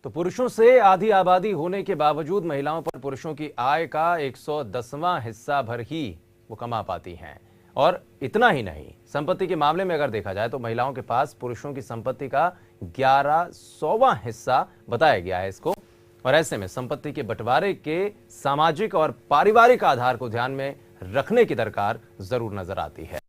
तो पुरुषों से आधी आबादी होने के बावजूद महिलाओं पर पुरुषों की आय का 110वां हिस्सा भर ही वो कमा पाती हैं। और इतना ही नहीं, संपत्ति के मामले में अगर देखा जाए तो महिलाओं के पास पुरुषों की संपत्ति का 1100वां हिस्सा बताया गया है इसको। और ऐसे में संपत्ति के बंटवारे के सामाजिक और पारिवारिक आधार को ध्यान में रखने की दरकार जरूर नजर आती है।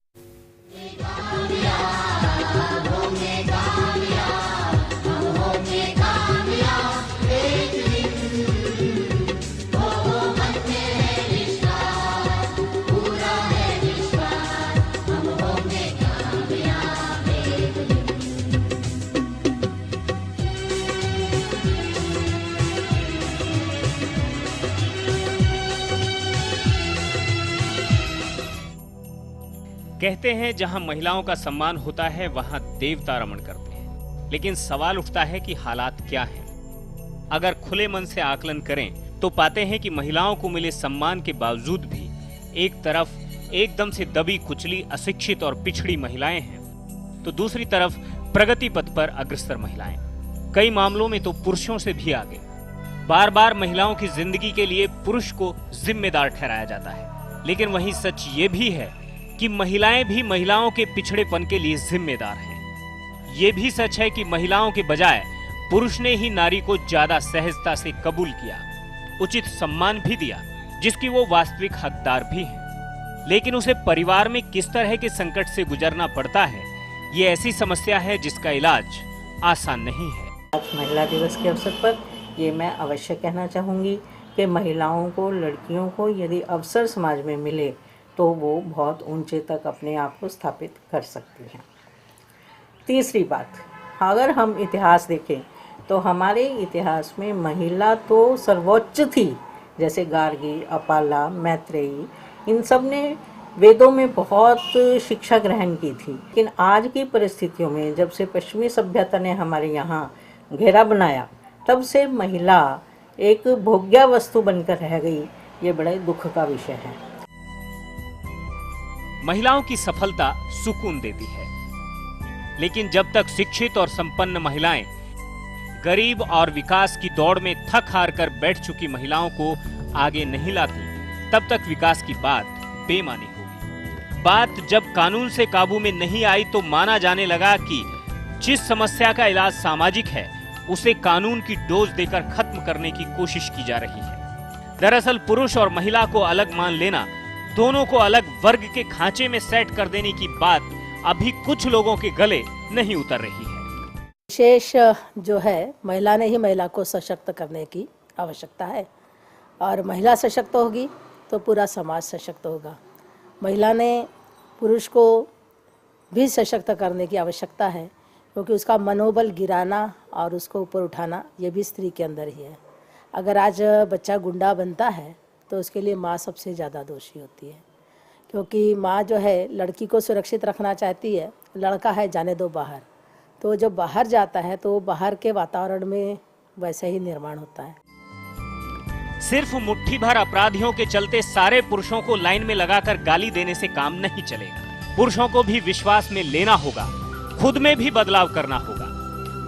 कहते हैं जहां महिलाओं का सम्मान होता है वहां देवता रमण करते हैं, लेकिन सवाल उठता है कि हालात क्या हैं? अगर खुले मन से आकलन करें तो पाते हैं कि महिलाओं को मिले सम्मान के बावजूद भी एक तरफ एकदम से दबी कुचली अशिक्षित और पिछड़ी महिलाएं हैं, तो दूसरी तरफ प्रगति पथ पर अग्रसर महिलाएं, कई मामलों में तो पुरुषों से भी आगे। बार बार महिलाओं की जिंदगी के लिए पुरुष को जिम्मेदार ठहराया जाता है, लेकिन वहीं सच ये भी है कि महिलाएं भी महिलाओं के पिछड़ेपन के लिए जिम्मेदार हैं। ये भी सच है कि महिलाओं के बजाय पुरुष ने ही नारी को ज्यादा सहजता से कबूल किया, उचित सम्मान भी दिया, जिसकी वो वास्तविक हकदार भी है। लेकिन उसे परिवार में किस तरह के संकट से गुजरना पड़ता है, ये ऐसी समस्या है जिसका इलाज आसान नहीं है। आज महिला दिवस के अवसर पर ये मैं अवश्य कहना चाहूँगी कि महिलाओं को, लड़कियों को यदि अवसर समाज में मिले तो वो बहुत ऊंचे तक अपने आप को स्थापित कर सकती हैं। तीसरी बात, अगर हम इतिहास देखें तो हमारे इतिहास में महिला तो सर्वोच्च थी, जैसे गार्गी, अपाला, मैत्रेयी, इन सब ने वेदों में बहुत शिक्षा ग्रहण की थी। लेकिन आज की परिस्थितियों में जब से पश्चिमी सभ्यता ने हमारे यहाँ घेरा बनाया, तब से महिला एक भोग्य वस्तु बनकर रह गई। ये बड़े दुख का विषय है। महिलाओं की सफलता सुकून देती है, लेकिन जब तक शिक्षित और संपन्न महिलाएं गरीब और विकास की दौड़ में थक हार कर बैठ चुकी महिलाओं को आगे नहीं लाती, तब तक विकास की बात बेमानी होगी। बात जब कानून से काबू में नहीं आई तो माना जाने लगा कि जिस समस्या का इलाज सामाजिक है, उसे कानून की डोज देकर खत्म करने की कोशिश की जा रही है। दरअसल पुरुष और महिला को अलग मान लेना, दोनों को अलग वर्ग के खांचे में सेट कर देने की बात अभी कुछ लोगों के गले नहीं उतर रही है। विशेष जो है, महिला ने ही महिला को सशक्त करने की आवश्यकता है, और महिला सशक्त होगी तो पूरा समाज सशक्त होगा। महिला ने पुरुष को भी सशक्त करने की आवश्यकता है, क्योंकि उसका मनोबल गिराना और उसको ऊपर उठाना ये भी स्त्री के अंदर ही है। अगर आज बच्चा गुंडा बनता है तो उसके लिए माँ सबसे ज़्यादा दोषी होती है, क्योंकि माँ जो है लड़की को सुरक्षित रखना चाहती है। लड़का है जाने दो बाहर, तो जब बाहर जाता है तो बाहर के वातावरण में वैसे ही निर्माण होता है। सिर्फ मुट्ठी भर अपराधियों के चलते सारे पुरुषों को लाइन में लगाकर गाली देने से काम नहीं चलेगा। पुरुषों को भी विश्वास में लेना होगा, खुद में भी बदलाव करना होगा।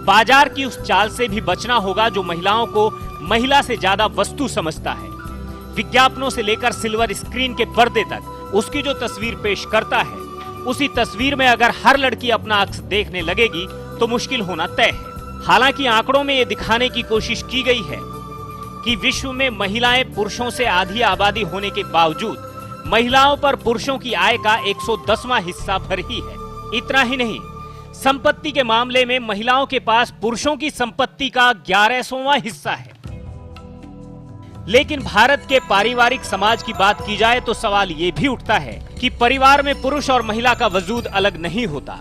बाजार की उस चाल से भी बचना होगा जो महिलाओं को महिला से ज्यादा वस्तु समझता है। विज्ञापनों से लेकर सिल्वर स्क्रीन के पर्दे तक उसकी जो तस्वीर पेश करता है, उसी तस्वीर में अगर हर लड़की अपना अक्स देखने लगेगी तो मुश्किल होना तय है। हालांकि आंकड़ों में ये दिखाने की कोशिश की गई है कि विश्व में महिलाएं पुरुषों से आधी आबादी होने के बावजूद महिलाओं पर पुरुषों की आय का 110वां हिस्सा भर ही है। इतना ही नहीं, संपत्ति के मामले में महिलाओं के पास पुरुषों की संपत्ति का 1100वां हिस्सा है। लेकिन भारत के पारिवारिक समाज की बात की जाए तो सवाल ये भी उठता है कि परिवार में पुरुष और महिला का वजूद अलग नहीं होता।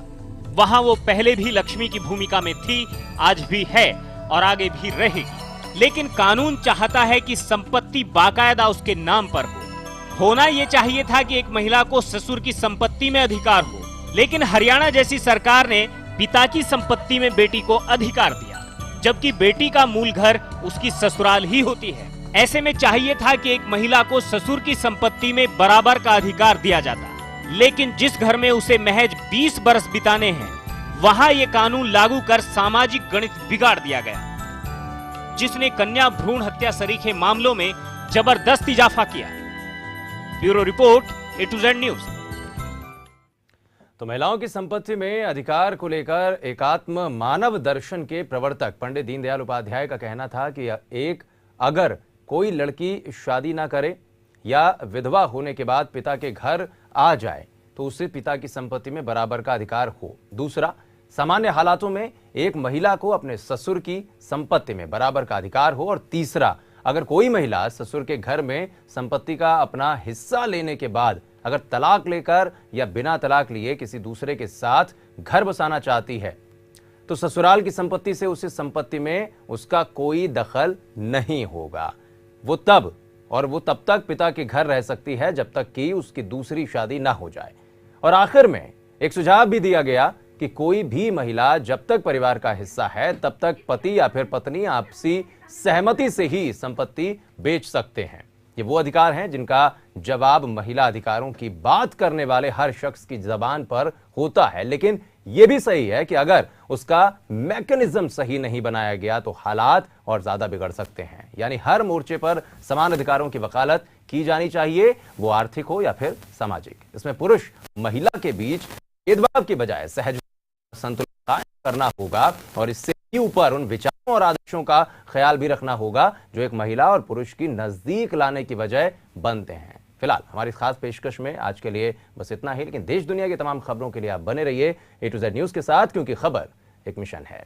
वहां वो पहले भी लक्ष्मी की भूमिका में थी, आज भी है और आगे भी रहेगी। लेकिन कानून चाहता है कि संपत्ति बाकायदा उसके नाम पर हो। होना ये चाहिए था कि एक महिला को ससुर की संपत्ति में अधिकार हो, लेकिन हरियाणा जैसी सरकार ने पिता की संपत्ति में बेटी को अधिकार दिया, जबकि बेटी का मूल घर उसकी ससुराल ही होती है। ऐसे में चाहिए था कि एक महिला को ससुर की संपत्ति में बराबर का अधिकार दिया जाता, लेकिन जिस घर में उसे महज 20 बरस बिताने हैं, वहां ये कानून लागू कर सामाजिक गणित बिगाड़ दिया गया। जिसने कन्या भ्रूण हत्या सरीखे मामलों में जबरदस्त इजाफा किया। Bureau report, A to Z news. तो महिलाओं की संपत्ति में अधिकार को लेकर एकात्म मानव दर्शन के प्रवर्तक पंडित दीनदयाल उपाध्याय का कहना था कि अगर कोई लड़की शादी ना करे या विधवा होने के बाद पिता के घर आ जाए तो उसे पिता की संपत्ति में बराबर का अधिकार हो। दूसरा, सामान्य हालातों में एक महिला को अपने ससुर की संपत्ति में बराबर का अधिकार हो। और तीसरा, अगर कोई महिला ससुर के घर में संपत्ति का अपना हिस्सा लेने के बाद अगर तलाक लेकर या बिना तलाक लिए किसी दूसरे के साथ घर बसाना चाहती है तो ससुराल की संपत्ति से उसे संपत्ति में उसका कोई दखल नहीं होगा। वो तब तक पिता के घर रह सकती है जब तक कि उसकी दूसरी शादी ना हो जाए। और आखिर में एक सुझाव भी दिया गया कि कोई भी महिला जब तक परिवार का हिस्सा है तब तक पति या फिर पत्नी आपसी सहमति से ही संपत्ति बेच सकते हैं। ये वो अधिकार हैं जिनका जवाब महिला अधिकारों की बात करने वाले हर शख्स की जबान पर होता है। लेकिन यह भी सही है कि अगर उसका मैकेनिज्म सही नहीं बनाया गया तो हालात और ज्यादा बिगड़ सकते हैं। यानी हर मोर्चे पर समान अधिकारों की वकालत की जानी चाहिए, वो आर्थिक हो या फिर सामाजिक। इसमें पुरुष महिला के बीच भेदभाव की बजाय सहज संतुलन कायम करना होगा और इससे भी ऊपर उन विचारों और आदर्शों का ख्याल भी रखना होगा जो एक महिला और पुरुष की नजदीक लाने की वजह बनते हैं। फिलहाल हमारी खास पेशकश में आज के लिए बस इतना ही, लेकिन देश दुनिया की तमाम खबरों के लिए आप बने रहिए A to Z न्यूज के साथ, क्योंकि खबर एक मिशन है।